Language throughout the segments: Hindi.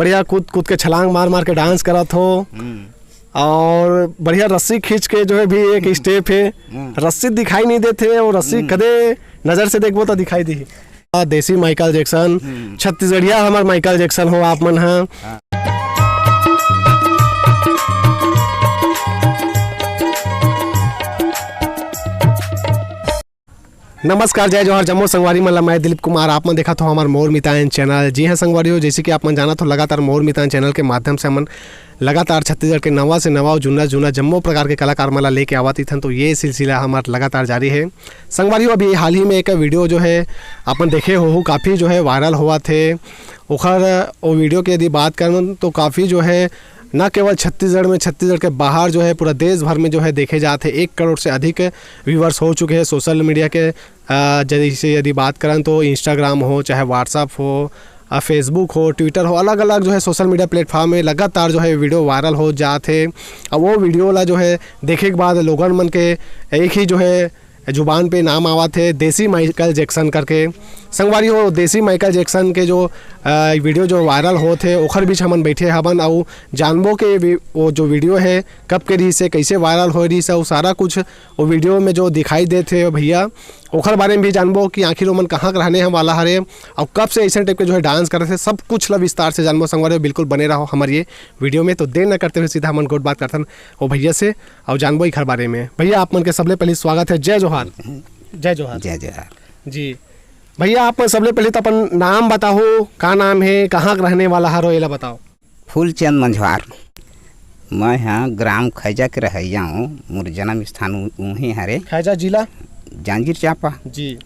बढ़िया कूद कूद के छलांग मार मार के डांस करत हो और बढ़िया रस्सी खींच के जो है भी एक स्टेप है, रस्सी दिखाई नहीं देते और रस्सी कदे नजर से देखबो तो दिखाई दी। देसी माइकल जैक्सन, छत्तीसगढ़िया हमार माइकल जैक्सन हो आप मन हाँ। नमस्कार, जय जोहार जम्मो संगवारी मन ला मैं दिलीप कुमार आप मन देखा तो हमार मोर मितान चैनल। जी हाँ संगवारी हो, जैसे कि आप मन जाना तो लगातार मोर मितान चैनल के माध्यम से हमन लगातार छत्तीसगढ़ के नवा से नवा जुना जम्मो प्रकार के कलाकार मन ला लेके आवत थन। तो ये सिलसिला हमार लगातार जारी है संगवारी हो। अभी हाल ही में एक वीडियो जो है अपन देखे हो काफ़ी जो है वायरल हुआ थे। ओखर वो वीडियो की यदि बात करें तो काफ़ी जो है न केवल छत्तीसगढ़ में, छत्तीसगढ़ के बाहर जो है पूरा देश भर में जो है देखे जाते हैं। 1 करोड़ से अधिक व्यूवर्स हो चुके हैं सोशल मीडिया के। जैसे यदि बात करें तो इंस्टाग्राम हो, चाहे व्हाट्सअप हो, फेसबुक हो, ट्विटर हो, अलग अलग जो है सोशल मीडिया प्लेटफॉर्म में लगातार जो है वीडियो वायरल हो जाते। अब वो वीडियो ला जो है देखे के बाद लोगन मन के एक ही जो है जुबान पे नाम आवा थे, देसी माइकल जैक्सन करके। संगवारी हो, देसी माइकल जैक्सन के जो वीडियो जो वायरल हो थे ओखर बीच हमन बैठे हवन और जानबो के वो जो वीडियो है कब के रही से, कैसे वायरल हो रही से, वो सारा कुछ वो वीडियो में जो दिखाई देते भैया ओखर बारे में भी जानबो कि आखिर वो मन कहाँ रहने हम वाला हरे और कब से ऐसे टाइप के जो है डांस कर रहे थे, सब कुछ ला विस्तार से जानबो। संगवारी हो, बिल्कुल बने रहो हमारे ये वीडियो में। तो देर न करते हुए सीधा हमन गोट बात करथन वो भैया से और जानबो इखर बारे में। भैया आप मन के सबले पहले स्वागत है। जय जोहार। जय जोहार। जय जोहार जी भैया, आप सबले पहले तो अपन नाम बताओ, का नाम है, कहाँ रहने वाला हरो ये बताओ। फूलचंद मंझवार, मैं यहाँ ग्राम खैजा के रहैया हूँ। मोर जन्म स्थान वहीं हरे खैजा जिला जांजगीर चांपा जी।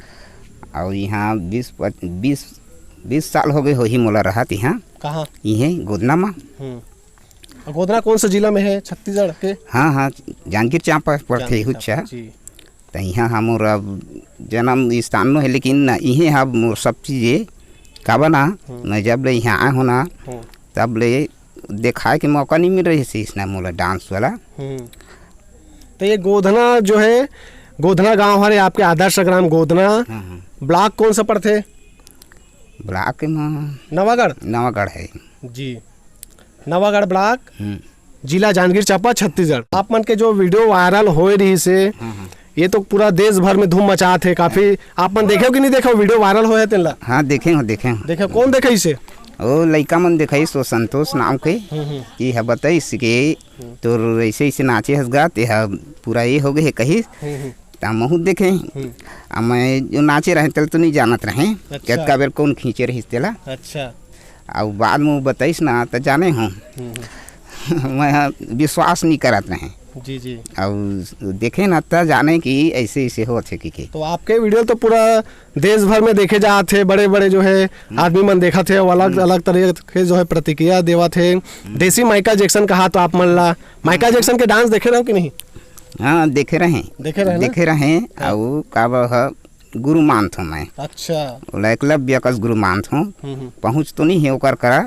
और यहाँ 20 साल हो गए हो ही मोला रहत यहाँ। कहाँ? यहीं गोदना में। गोदना कौन सा जिला में है? छत्तीसगढ़ के? हाँ जांजगीर चांपा पड़ते हुच्छा। तो यहाँ हमोर अब जन्म स्थान नो है, लेकिन यहीं हम मोर सब चीज़ें का बना मैं जब ले यहाँ आए हो ना तब ले दिखाए के मौका नहीं मिल रही थी इसने मोला डांस वाला। तो ये गोधना जो है, गोधना गांव हरे आपके आदर्श ग्राम गोधना। ब्लॉक कौन सा पड़ते? ब्लॉक में नवागढ़ है जी। नवागढ़ ब्लॉक, जिला जांजगीर चांपा, छत्तीसगढ़। आप मन के जो वीडियो वायरल हो रही से ये तो पूरा देश भर में धूम मचा थे काफी। आप मन देखे कि नहीं देखो वीडियो वायरल हो तेन ला? हाँ देखे कौन देखे इसे? ओ लड़का मन देखई सो संतोष नाम के कि है बताइस के तो ऐसे ऐसे नाचे हंस गा ते पूरा ये हो गए कही महू देखे। मैं जो नाचे रहे तल तो नहीं जानत रहे कितना बेर कौन खींचे रही तेला। अच्छा। और बाद में बताइस ना तो जाने हूँ मैं विश्वास नहीं करत रहे जी जी। और देखे ना तब जाने कि ऐसे ऐसे हो थे कि तो आपके वीडियो तो पूरा देश भर में देखे जाते, बड़े बड़े जो है आदमी मन देखा थे, अलग अलग तरह के जो है प्रतिक्रिया देवा थे। देसी माइकल जैक्सन कहा तो आप मन ला माइकल जैक्सन के डांस देखे रहो कि नहीं? हाँ देखे रहे और का गुरु मानत हूँ मैं। अच्छा। एकलव्य का गुरु मानत हूँ। पहुँच तो नहीं है ओकर करा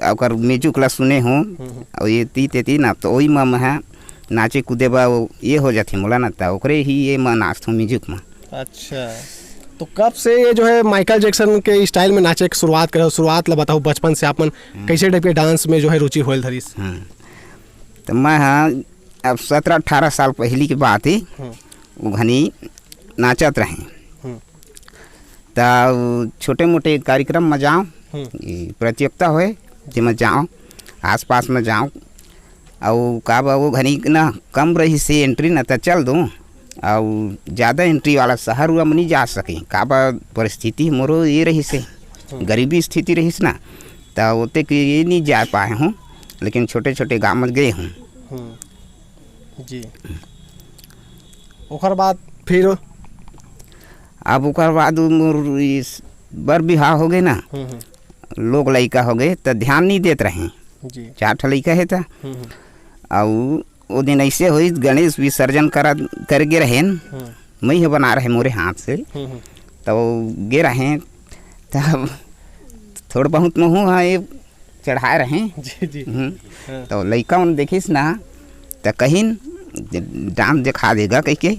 और म्यूजिक ला सुने हूँ और ये ती ना तो वही में है नाचे कूदे बा ये हो जाती मोला ना था ओकरे ही ये मैं नाचता हूँ म्यूजिक में। अच्छा। तो कब से ये जो है माइकल जैक्सन के स्टाइल में नाचे की शुरुआत करो? शुरुआत ला बताओ, बचपन से आप मन कैसे टाइप के डांस में जो है रुचि होल धरीस? तो मैं हाँ अब 17-18 साल पहली की बात है वो घनी नाचत रहे। तब छोटे मोटे कार्यक्रम में जाऊँ, प्रतियोगिता हुए जिसमें जाऊँ, आस पास में जाऊँ और का वो घनी ना कम रही से एंट्री ना तो चल दूँ और ज़्यादा एंट्री वाला शहर हुआ में नहीं जा सके। का परिस्थिति मोरो ये रही से गरीबी स्थिति रही ना तो होते कि ये नहीं जा पाए हूँ, लेकिन छोटे छोटे गाँव में गए हूँ जी। ओकर बाद फिर अब ओकर बाद मोर बर बिहार हो गए ना, लोग लड़का हो गए तो ध्यान नहीं देते रहे। 4 लड़का है था और वो दिन ऐसे हुई गणेश विसर्जन कर गे रहे मैं ही बना रहे मोरे हाथ से। तो गे रहे तब थोड़ा बहुत महू हाँ ये चढ़ाए रहे जी। तो लड़का उन देखिस ना तो कहीं डांस दिखा देगा कह के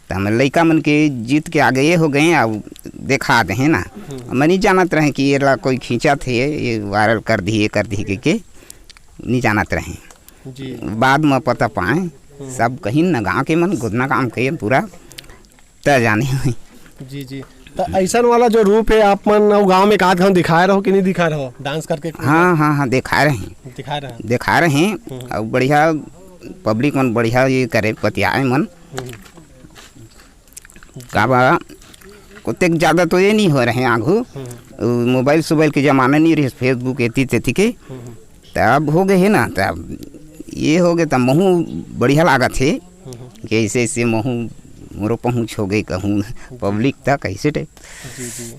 तो हम लड़का मन के जीत के आगे ये हो गए अब देखा दे हैं ना। मैं नहीं जानत रहे कि ये ला कोई खींचा थे ये वायरल कर दिए के नहीं जानत रहे जी बाद में पता पाए सब कहीं न गाँव के मन गुदना काम के पूरा त जाने हुई। जी जी तो ऐसा वाला जो रूप है आप मन गाँव में काद दिखाए रहो कि नहीं दिखा रहो डांस करके? हाँ दिखा रहे हैं दिखा रहे हैं और बढ़िया पब्लिक मन बढ़िया ये करे पतियाए मन का बा कुत्ते ज़्यादा तो ये नहीं हो रहे हैं आगू मोबाइल सोबाइल के ज़माना नहीं रहे फेसबुक एती तेती के तब हो गए है ना तब ये हो गए तब महू बढ़िया लागत थे कि ऐसे ऐसे महू मोरो पहुँच हो गई कहूँ पब्लिक तक कैसे टाइप। जी जी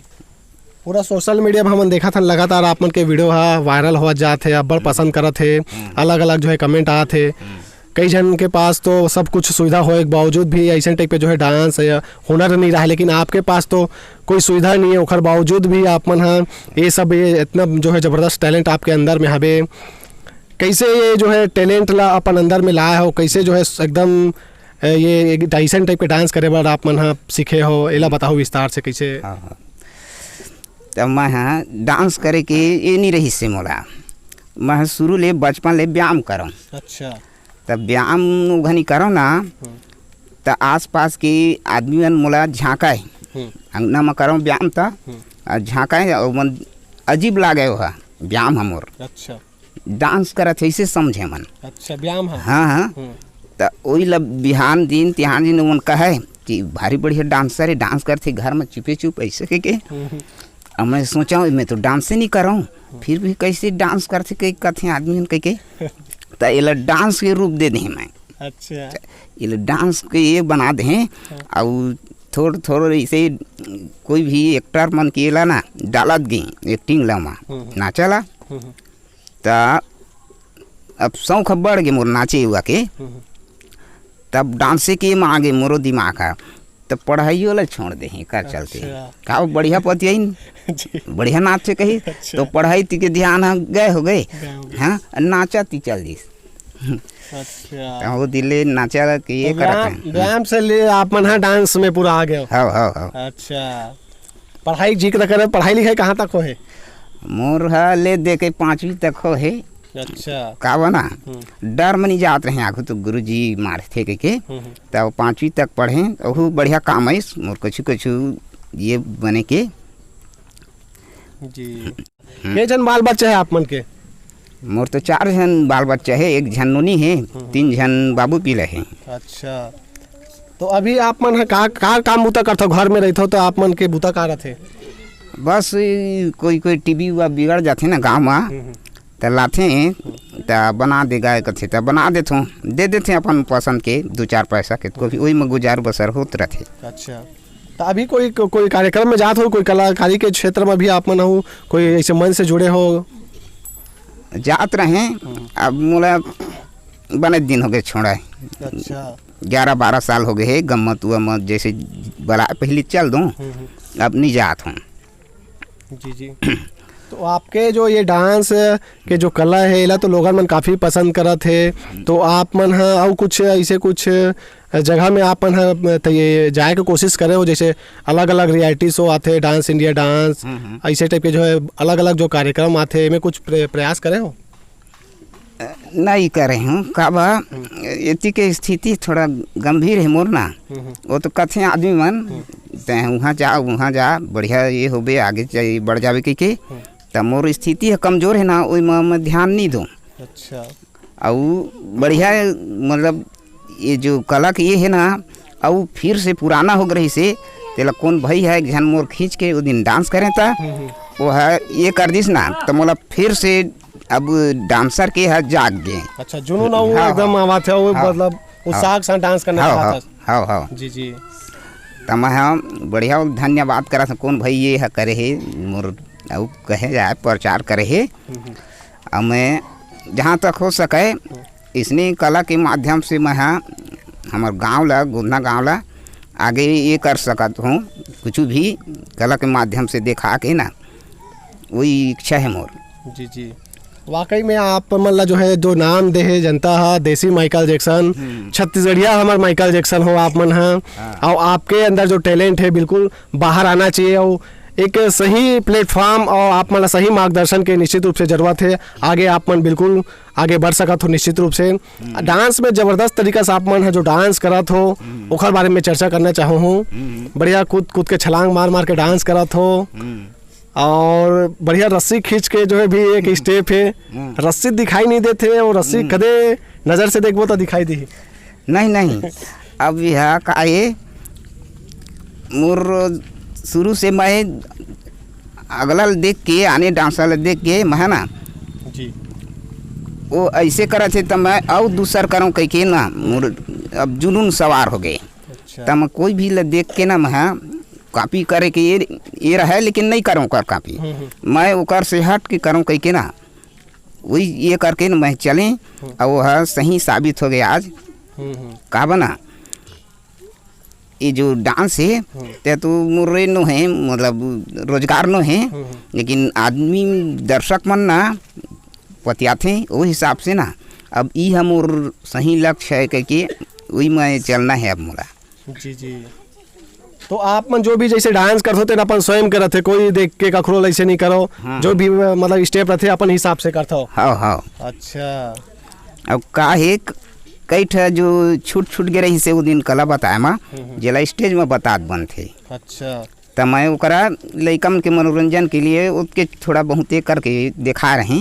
पूरा सोशल मीडिया में हमन देखा था लगातार आप मन के वीडियो हा वायरल हो जाते अब्बड़ पसंद करत थे अलग अलग जो है कमेंट आते कई जन के पास तो सब कुछ सुविधा होए के बावजूद भी ऐसे टाइप के जो है डांस या हुनर नहीं रहा लेकिन आपके पास तो कोई सुविधा नहीं है उखर बावजूद भी आप मन हाँ ये सब ये इतना जो है ज़बरदस्त टैलेंट आपके अंदर में हवे कैसे ये जो है टैलेंट ला अपन अंदर में लाया हो कैसे जो है एकदम ये ऐसा टाइप के डांस करे बार आप मन हाँ सीखे हो एला बताओ विस्तार से कैसे? तब मैं हाँ डांस करे के ये नहीं रही से मोला मैं शुरू ले बचपन ले व्यायाम करूँ। अच्छा तब व्यायाम घनी करो ना तो आस पास के आदमी मन मोला झाँकाए अंगना में करो व्यायाम था झाँकाए और मन अजीब लागे वह व्यायाम हमोर। अच्छा डांस करत ऐसे समझे मन। अच्छा व्यायाम हाँ तो वही लब बिहान दिन तिहान दिन मन कहे कि भारी बढ़िया डांसर है डांस करते घर में चुपे चुप ऐसे के अब मैं सोचा मैं तो डांस नहीं कर रहा हूँ फिर भी कैसे डांस करते कई कथे आदमी कह तो ये डांस के रूप दे दें मैं। अच्छा ये डांस के ये बना दें और थोड़ा थोड़ा ऐसे कोई भी एक्टर मन के ला ना डालत गई एक्टिंग ला नाचा ला तो अब शौक बढ़ गए मोर नाचे हुआ के तब डांसे के में आगे मोरो दिमाग है तब पढ़ाई वाला छोड़ दे कर चलते का बढ़िया पति आई बढ़िया नाचे कही तो पढ़ाई के ध्यान गए हो गए हाँ नाचा ती चल दी। अच्छा वो दिले नाचा के ये करते व्यायाम से ले आप मन डांस में पूरा आ गए। हाँ अच्छा पढ़ाई जिक्र करे पढ़ाई लिखाई कहाँ तक हो है? मोर ले दे के 5वीं तक हो है। अच्छा का बना डर में नहीं जात रहे आगू तो गुरुजी मारे थे के तब 5वीं तक पढ़े और बढ़िया काम है मोर कुछ ये बने के। जी के जन बाल बच्चे है आप मन के? मोर तो 4 जन बाल बच्चे है 1 जन नोनी है 3 जन बाबू पीले है। अच्छा तो अभी आप मन का काम बुता करते घर में रहते हो तो आप मन के बुता का रहते? बस कोई टीवी वा बिगड़ जाते ना गाँव में तो लाते तो बना दे गाय कथे तो बना देते दे देते अपन पसंद के 2-4 पैसा के तो वही में गुजार बसर होते रहते। अच्छा तो अभी कोई कार्यक्रम में जात हो कोई कलाकारी के क्षेत्र में भी आप मन हो कोई ऐसे मन से जुड़े हो? जात रहे अब मोला बने दिन हो गए छोड़ा है। अच्छा 11-12 साल हो गए है गम्मत वम्मत जैसे बला पहले चल दूँ अब नहीं जात हूँ। जी जी तो आपके जो ये डांस के जो कला है इला तो लोगन मन काफ़ी पसंद करत है तो आप मन हाँ और कुछ ऐसे कुछ जगह में आप मन हाँ तो ये जाए के कोशिश करे हो जैसे अलग अलग रियलिटी शो आते डांस इंडिया डांस ऐसे टाइप के जो है अलग अलग जो कार्यक्रम आते में कुछ प्रयास करे हो? नहीं करे हूँ काबा इतनी के स्थिति थोड़ा गंभीर है मोर ना वो तो कथे आदमी मन वहाँ जा बढ़िया ये हो बे आगे बढ़ जावे के तब मोर स्थिति है कमजोर है ना वही में ध्यान नहीं दूँ। अच्छा और बढ़िया मतलब ये जो कला के ये है ना और फिर से पुराना हो गई से तेला कौन भाई है जन मोर खींच के वो दिन डांस करें था वो है ये कर दिस ना तो मोला फिर से अब डांसर के है जाग गए। अच्छा जुनून एकदम आवाज है वो मतलब उत्साह से डांस करने का। हाँ जी जी तो मैं बढ़िया धन्यवाद करा कौन भाई ये है करे है मोर अब कहे जाए प्रचार करे है अब मैं जहाँ तक हो सके इसने कला के माध्यम से मैं हमार गाँव ला गुदना गाँव ला आगे ये कर सकत हूँ कुछ भी कला के माध्यम से देखा के ना वही इच्छा है मोर। जी जी वाकई में आप मतलब जो है जो नाम दे है जनता है देसी माइकल जैक्सन, छत्तीसगढ़िया हमार माइकल जैक्सन हो आप मन है। और आपके अंदर जो टैलेंट है बिल्कुल बाहर आना चाहिए और एक सही प्लेटफॉर्म और आप मतलब सही मार्गदर्शन के निश्चित रूप से जरूरत है। आगे आप मन बिल्कुल आगे बढ़ सकत हो निश्चित रूप से। डांस में जबरदस्त तरीका से आप मन है जो डांस करत हो ओखर बारे में चर्चा करना चाहूँ हूँ। बढ़िया कूद कूद के छलांग मार मार के डांस करत हो और बढ़िया रस्सी खींच के जो है भी एक स्टेप है, रस्सी दिखाई नहीं देते और रस्सी कदे नज़र से देखबो तो दिखाई दी नहीं अब यह का ये मोर शुरू से मैं अगला देख के आने डांसर देख के मैं ना जी वो ऐसे करे थे तो मैं और दूसर करूँ कह के ना मोर अब जुनून सवार हो गए। तो मैं कोई भी देख के ना मैं कॉपी करे के ये रहे लेकिन नहीं करूँ कर कॉपी, मैं ओकर से हट के करूँ कह के ना वही ये करके ना मैं चलें और वह सही साबित हो गया आज। कहा बना ये जो डांस है ते तो मुर्रे नो है मतलब रोजगार नो है, लेकिन आदमी दर्शक मन ना पतियाथे वो हिसाब से ना अब ई हम और सही लक्ष्य है कि वही में चलना है अब मोला। जी तो आप मन जो भी जैसे डांस करते होते अपन स्वयं करत थे, कोई देख के कखरो ऐसे नहीं करो। जो भी मतलब स्टेप रहते अपन हिसाब से करते हो। हाँ अच्छा अब का है कई ठा जो छूट गए रही से वो दिन कला बताए माँ जिला स्टेज में बतात बन थे। अच्छा तो मैं ओकरा लइकन के मनोरंजन के लिए उसके थोड़ा बहुत करके दिखा रहे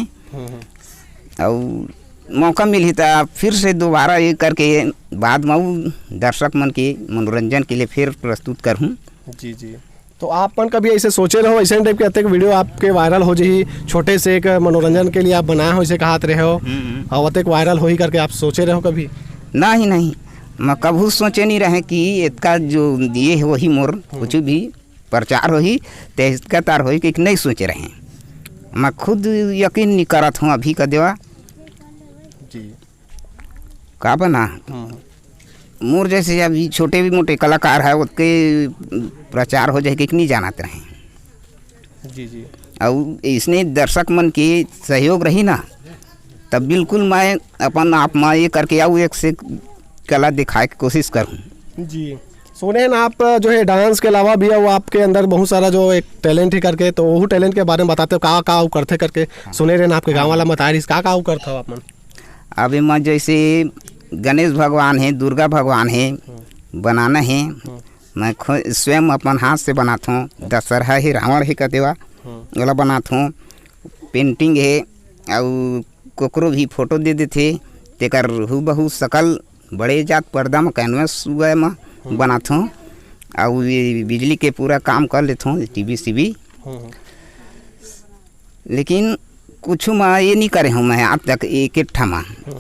और मौका मिली तो फिर से दोबारा ये करके बाद में दर्शक मन के मनोरंजन के लिए फिर प्रस्तुत करूँ। जी तो आप मन कभी ऐसे सोचे रहो ऐसे टाइप के अत्यक वीडियो आपके वायरल हो जी छोटे से एक मनोरंजन के लिए आप बनाए हो इसे कहात रहे हो और अत्यक वायरल हो ही करके आप सोचे रहो कभी? नहीं मैं कभी सोचे नहीं रहे कि इसका जो ये हो ही मोर कुछ भी प्रचार हो ही तो इसका तार हो कि नहीं सोचे रहे। मैं खुद यकीन नहीं करत हूँ अभी का देवा जी का बना मोर जैसे अभी छोटे भी मोटे कलाकार है उसके प्रचार हो जाए कि नहीं जानते रहे। जी और इसने दर्शक मन की सहयोग रही ना तब बिल्कुल मैं अपन आप में ये करके आऊँ एक से कला दिखाए की कोशिश करूँ। जी सुने ना आप जो है डांस के अलावा भी वो आपके अंदर बहुत सारा जो एक टैलेंट ही करके तो वो टैलेंट के बारे में बताते हो का करते करके सुने रहे ना आपके गाँव वाला बताया का करता हो आप मन? अभी मैं जैसे गणेश भगवान है, दुर्गा भगवान है बनाना है मैं स्वयं अपन हाथ से बनाता हूँ। दशहरा है रावण है का देवा वाला बनाता हूँ। पेंटिंग है और कोकरो भी फोटो दे देते तेकर हूबहू सकल बड़े जात पर्दा में कैनवस में बनाता हूँ और ये बिजली के पूरा काम कर लेता हूँ टीवी सीवी। लेकिन कुछ मैं ये नहीं करे हूँ मैं आज तक एक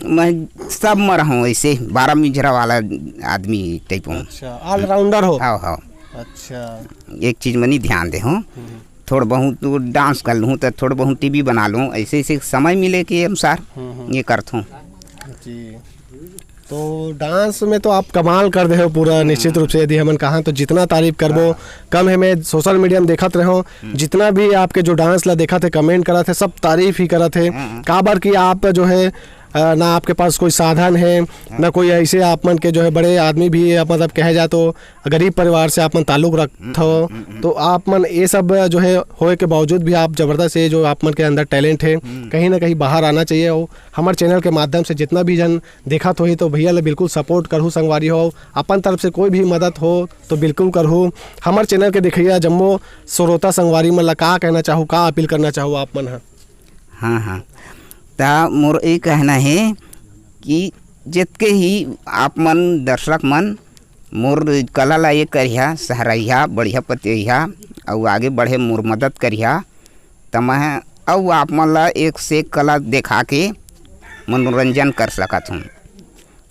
मैं सब में रहूँ ऐसे 12 मिजरा वाला आदमी टाइप हूँ। अच्छा ऑलराउंडर हो? हाँ अच्छा एक चीज़ में नहीं ध्यान दे हूँ थोड़ा बहुत तो डांस कर लूँ तो थोड़ा बहुत टीवी बना लूँ ऐसे समय मिले के अनुसार ये करता हूँ। जी तो डांस में तो आप कमाल कर दे हो पूरा निश्चित रूप से। यदि हमन कहाँ तो जितना तारीफ करबो कम है। मैं सोशल मीडिया में देखत रहो जितना भी आपके जो डांस ला देखा थे कमेंट करा थे सब तारीफ ही करा थे। काबर कि आप जो है ना आपके पास कोई साधन है ना कोई ऐसे आप मन के जो है बड़े आदमी भी मतलब कहे जाए तो गरीब परिवार से आप मन ताल्लुक रखते हो तो आप मन ये सब जो है होए के बावजूद भी आप ज़बरदस्त है जो आप मन के अंदर टैलेंट है कहीं ना कहीं बाहर आना चाहिए। और हमारे चैनल के माध्यम से जितना भी जन देखा तो ही तो भैया ले बिल्कुल सपोर्ट करूँ संगवारी हो अपन तरफ से कोई भी मदद हो तो बिल्कुल करूँ। हमारे चैनल के देखिए जम्मो श्रोता संगवारी मन ला का कहना चाहूँ का अपील करना चाहूँ आप मन? हाँ ता मोर ये कहना है कि जितके ही आप मन दर्शक मन मोर कला ला ये करिया सहरइया बढ़िया पतिया और आगे बढ़े मोर मदद करिया तो मैं और आप मन ला एक से कला दिखा के मनोरंजन कर सकत हूँ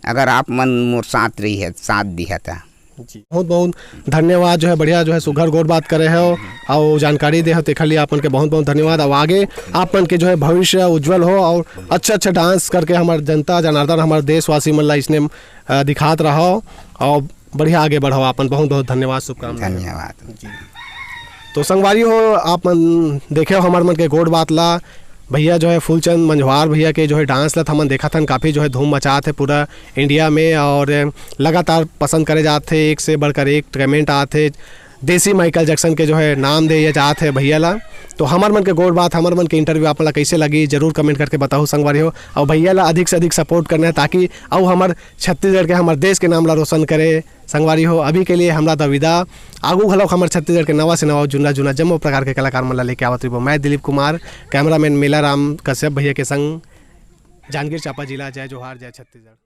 अगर आप मन मोर साथ रही है साथ दिया था। जी बहुत बहुत धन्यवाद जो है बढ़िया जो है सुघर गोर बात करे हो और जानकारी दे हो देखा लिए आपन के बहुत बहुत धन्यवाद। और आगे आपन के जो है भविष्य उज्जवल हो और अच्छा डांस करके हमारे जनता जनार्दन हमारे देशवासी मन ला इसने दिखात रहो और बढ़िया आगे बढ़ो। आपन बहुत बहुत धन्यवाद शुभकामनाएं। धन्यवाद जी तो संगवारी हो आप मन देखे हो हमारे मन के गोड़ बात ला भैया जो है फूलचंद मंझवार भैया के जो है डांस लत हमन देखा था, काफ़ी जो है धूम मचाते पूरा इंडिया में और लगातार पसंद करे जाते, एक से बढ़कर एक कमेंट आते, देसी माइकल जैक्सन के जो है नाम दे जाते हैं भैया ला। तो हमार मन के गोड़ बात, हमार मन के इंटरव्यू आप कैसे लगी जरूर कमेंट करके बताओ संगवारी हो। और भैया ला अधिक से अधिक सपोर्ट करना है ताकि और हमार छत्तीसगढ़ के हमार देश के नाम ला रोशन करे संगवारी हो। अभी के लिए हमरा द विदा, आगू घलोक हमार छत्तीसगढ़ के नवा से नवा जुना जुना जम्मो प्रकार के कलाकार मन ला लेके आवत रही। मैं दिलीप कुमार, कैमरामैन मेला राम कश्यप भैया के संग, जांजगीर चांपा जिला। जय जोहार, जय छत्तीसगढ़।